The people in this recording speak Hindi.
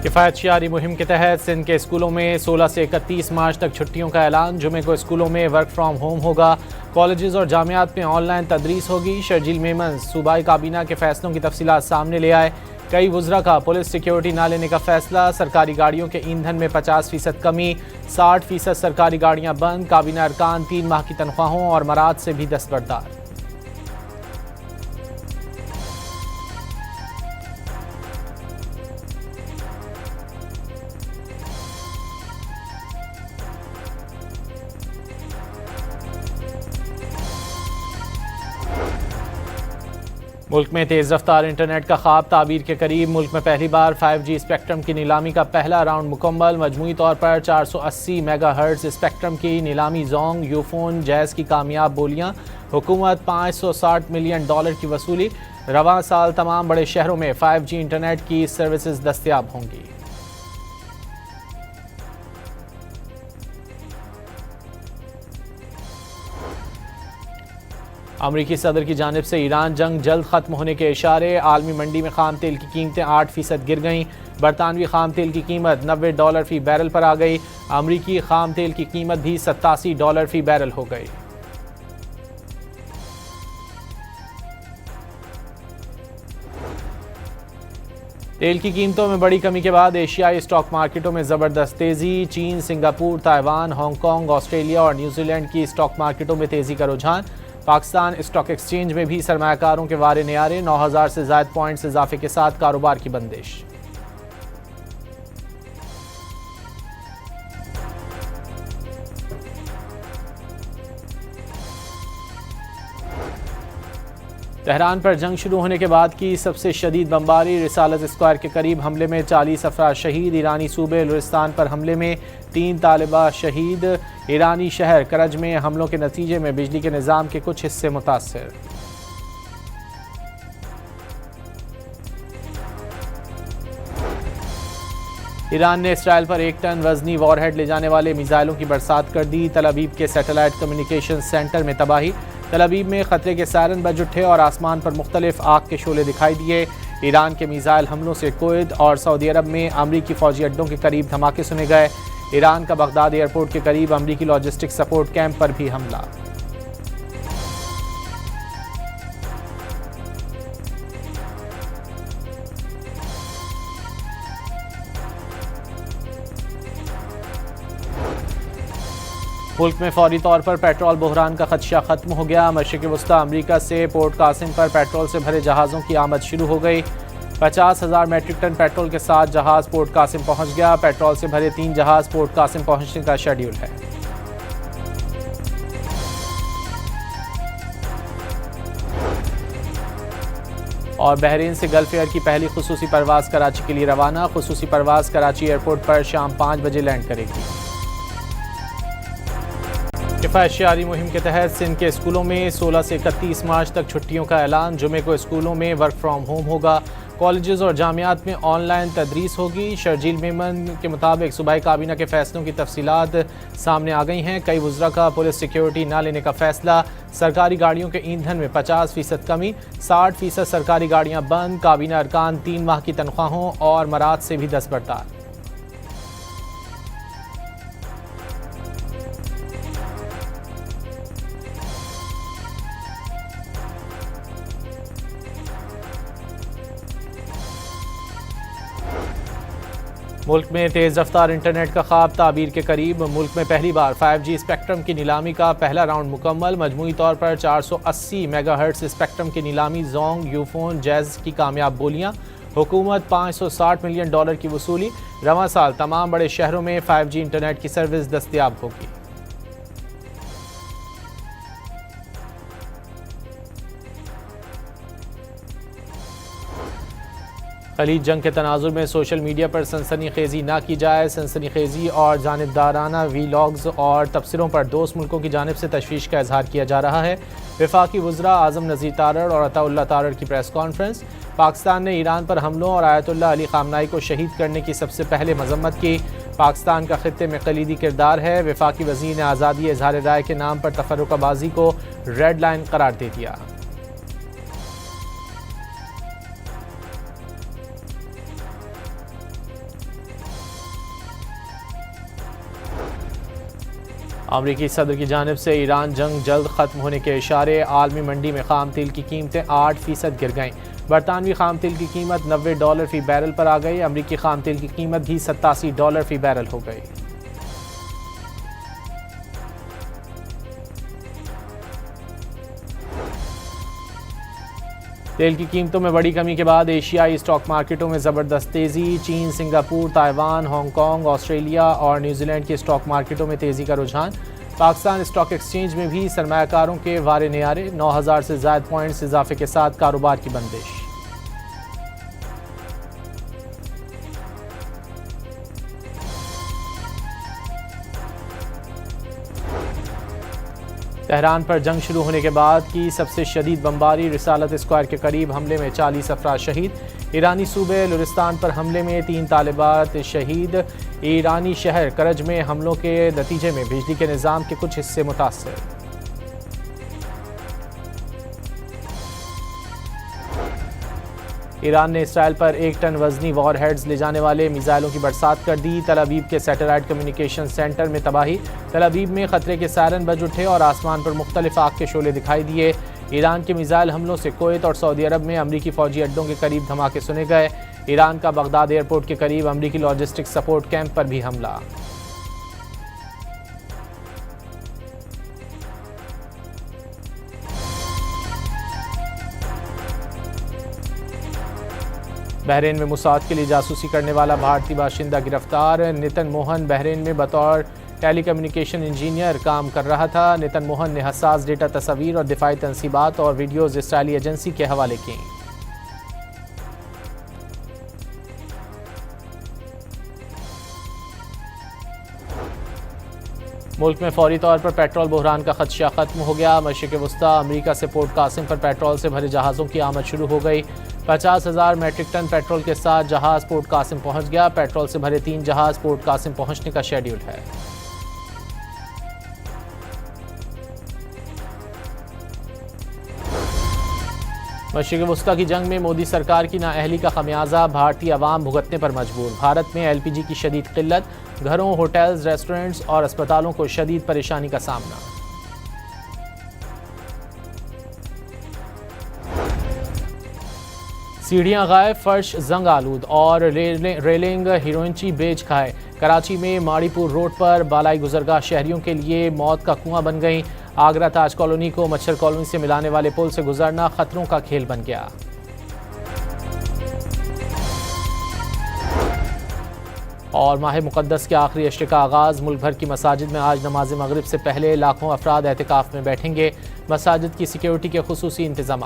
किफ़ायतशियारी मुहिम के तहत सिंध के स्कूलों में 16 से 31 मार्च तक छुट्टियों का ऐलान। जुमे को स्कूलों में वर्क फ्राम होम होगा। कॉलेजेस और जामियात में ऑनलाइन तदरीस होगी। शर्जील मेमन सूबाई काबीना के फैसलों की तफसीलात सामने ले आए। कई वुज़रा का पुलिस सिक्योरिटी ना लेने का फैसला। सरकारी गाड़ियों के ईंधन में 50% कमी, 60% सरकारी गाड़ियाँ बंद। काबीना अरकान 3 माह की तनख्वाहों और मराद से भी दस्तबरदार। मुल्क में तेज़ रफ्तार इंटरनेट का ख्वाब ताबीर के करीब। मुल्क में पहली बार 5G स्पेक्ट्रम की नीलामी का पहला राउंड मुकम्मल। मजमूई तौर पर 480 मेगाहर्ट्ज़ स्पेक्ट्रम की नीलामी। जोंग, यूफोन, जैज़ की कामयाब बोलियां। हुकूमत $560 मिलियन की वसूली। रवां साल तमाम बड़े शहरों में 5G इंटरनेट की सर्विसेज दस्तयाब होंगी। अमरीकी सदर की जानिब से ईरान जंग जल्द ख़त्म होने के इशारे। आलमी मंडी में खाम तेल की कीमतें 8% गिर गईं। बरतानवी खाम तेल की कीमत $90 फ़ी बैरल पर आ गई। अमरीकी खाम तेल की कीमत भी $87 फ़ी बैरल हो गई। तेल की कीमतों में बड़ी कमी के बाद एशियाई स्टॉक मार्केटों में ज़बरदस्त तेज़ी। चीन, सिंगापुर, ताइवान, हांगकांग, ऑस्ट्रेलिया और न्यूजीलैंड की स्टॉक मार्केटों में तेज़ी का रुझान। पाकिस्तान स्टॉक एक्सचेंज में भी सरमायाकारों के वारे न्यारे। 9000 से ज़ायद पॉइंट्स इजाफे के साथ कारोबार की बंदिश। तेहरान पर जंग शुरू होने के बाद की सबसे शदीद बमबारी। रिसालत स्क्वायर के करीब हमले में 40 अफराद शहीद। ईरानी सूबे लुरिस्तान पर हमले में 3 तालिबा शहीद। ईरानी शहर करज में हमलों के नतीजे में बिजली के निज़ाम के कुछ हिस्से मुतासर। ईरान ने इसराइल पर 1 टन वजनी वॉरहेड ले जाने वाले मिसाइलों की बरसात कर दी। तल अवीव के सैटेलाइट कम्युनिकेशन सेंटर में तबाही। तल अवीव में खतरे के सायरन बज उठे और आसमान पर मुख्तलिफ आग के शोले दिखाई दिए। ईरान के मिसाइल हमलों से कुवैत और सऊदी अरब में अमरीकी फौजी अड्डों के करीब धमाके सुने गए। ईरान का बगदाद एयरपोर्ट के करीब अमरीकी लॉजिस्टिक सपोर्ट कैंप पर भी हमला। मुल्क में फौरी तौर पर पेट्रोल बहरान का खदशा खत्म हो गया। मशरिक़ वस्ता अमरीका से पोर्ट कासिम पर पेट्रोल से भरे जहाज़ों की आमद शुरू हो गई। 50,000 मैट्रिक टन पेट्रोल के साथ जहाज़ पोर्ट कासिम पहुंच गया। पेट्रोल से भरे 3 जहाज़ पोर्ट कासिम पहुंचने का शेड्यूल है। और बहरीन से गल्फ एयर की पहली खुसूसी परवाज़ कराची के लिए रवाना। खुसूसी परवाज़ कराची एयरपोर्ट पर शाम 5 बजे लैंड करेगी। किफ़ायतशियारी मुहिम के तहत सिंध के स्कूलों में 16 से 31 मार्च तक छुट्टियों का ऐलान। जुमे को स्कूलों में वर्क फ्राम होम होगा। कॉलेजेस और जामियात में ऑनलाइन तदरीस होगी। शर्जील मेमन के मुताबिक सूबाई काबीना के फैसलों की तफसीलात सामने आ गई हैं। कई वुज़रा का पुलिस सिक्योरिटी ना लेने का फैसला। सरकारी गाड़ियों के ईंधन में 50% कमी, 60% सरकारी गाड़ियाँ बंद। काबीना अरकान 3 माह की तनख्वाहों और मराद से भी दस्तबरदार। मुल्क में तेज़ रफ्तार इंटरनेट का ख्वाब ताबीर के करीब। मुल्क में पहली बार 5G स्पेक्ट्रम की नीलामी का पहला राउंड मुकम्मल। मजमूई तौर पर 480 मेगाहर्ट्ज़ स्पेक्ट्रम की नीलामी। जोंग, यूफोन, जैज़ की कामयाब बोलियां। हुकूमत $560 मिलियन की वसूली। रवां साल तमाम बड़े शहरों में 5G इंटरनेट की सर्विस दस्तयाब होगी। खलीज जंग के तनाजुर में सोशल मीडिया पर सनसनीखेज़ी ना की जाए। सनसनीखेज़ी और जानिबदाराना वीलॉग्स और तबसरों पर दोस्त मुल्कों की जानिब से तशवीश का इजहार किया जा रहा है। वफाकी वज़रा आज़म नज़ीर तारड़ और अताउल्लाह तारड़ की प्रेस कॉन्फ्रेंस। पाकिस्तान ने ईरान पर हमलों और आयतुल्लाह अली ख़ामनाई को शहीद करने की सबसे पहले मजम्मत की। पाकिस्तान का खित्ते में कलीदी किरदार है। वफाकी वज़ीर ने आज़ादी इजहार राय के नाम पर तफर्रुक़ाबाज़ी को रेड लाइन करार दे दिया। अमरीकी सदर की जानिब से ईरान जंग जल्द ख़त्म होने के इशारे। आलमी मंडी में खाम तेल की कीमतें 8% गिर गईं। बरतानवी खाम तेल की कीमत $90 फ़ी बैरल पर आ गई। अमरीकी खाम तेल की कीमत भी $87 फ़ी बैरल हो गई। तेल की कीमतों में बड़ी कमी के बाद एशियाई स्टॉक मार्केटों में ज़बरदस्त तेज़ी। चीन, सिंगापुर, ताइवान, हांगकांग, ऑस्ट्रेलिया और न्यूजीलैंड के स्टॉक मार्केटों में तेज़ी का रुझान। पाकिस्तान स्टॉक एक्सचेंज में भी सरमायाकारों के वारे न्यारे। 9,000 से ज़ायद पॉइंट्स इजाफे के साथ कारोबार की बंदिश। तेहरान पर जंग शुरू होने के बाद की सबसे शदीद बमबारी। रिसालत स्क्वायर के करीब हमले में 40 अफराद शहीद। ईरानी सूबे लुरिस्तान पर हमले में 3 तालिबात शहीद। ईरानी शहर करज में हमलों के नतीजे में बिजली के निज़ाम के कुछ हिस्से मुतासर। ईरान ने इसराइल पर 1 टन वजनी वॉरहेड्स ले जाने वाले मिसाइलों की बरसात कर दी। तल अवीव के सैटेलाइट कम्युनिकेशन सेंटर में तबाही। तल अवीव में खतरे के सायरन बज उठे और आसमान पर मुख्तलिफ आग के शोले दिखाई दिए। ईरान के मिसाइल हमलों से कुवैत और सऊदी अरब में अमरीकी फौजी अड्डों के करीब धमाके सुने गए। ईरान का बगदाद एयरपोर्ट के करीब अमरीकी लॉजिस्टिक सपोर्ट कैंप पर भी हमला। बहरीन में मुसाद के लिए जासूसी करने वाला भारतीय बाशिंदा गिरफ्तार। नितिन मोहन बहरीन में बतौर टेलीकम्युनिकेशन इंजीनियर काम कर रहा था। नितिन मोहन ने हसास डेटा, तस्वीर और दिफाई तनसीबात और वीडियोज़ इसराइली एजेंसी के हवाले की। मुल्क में फौरी तौर पर पेट्रोल बहरान का खदशा खत्म हो गया। मशरिक़ वस्ता अमरीका से पोर्ट कासिम पर पेट्रोल से भरे जहाज़ों की आमद शुरू हो गई। 50,000 मैट्रिक टन पेट्रोल के साथ जहाज़ पोर्ट कासिम पहुंच गया। पेट्रोल से भरे 3 जहाज़ पोर्ट कासिम पहुंचने का शेड्यूल है। मशरिक़ वस्ता की जंग में मोदी सरकार की नाअहली का खमियाजा भारतीय अवाम भुगतने पर मजबूर। भारत में LPG की शदीद किल्लत। घरों, होटल्स, रेस्टोरेंट्स और अस्पतालों को शदीद परेशानी का सामना। सीढ़ियां गायब, फर्श जंग आलूद और रेलिंग हीरोइंची बेच खाए। कराची में माड़ीपुर रोड पर बालाई गुजरगाह शहरियों के लिए मौत का कुआं बन गई। आगरा ताज कॉलोनी को मच्छर कॉलोनी से मिलाने वाले पुल से गुजरना खतरों का खेल बन गया। और माह मुक़द्दस के आखिरी अशरे का आगाज़। मुल्क भर की मसाजिद में आज नमाज मगरिब से पहले लाखों अफराद एहतिकाफ में बैठेंगे। मसाजिद की सिक्योरिटी के खुसूसी इंतजाम।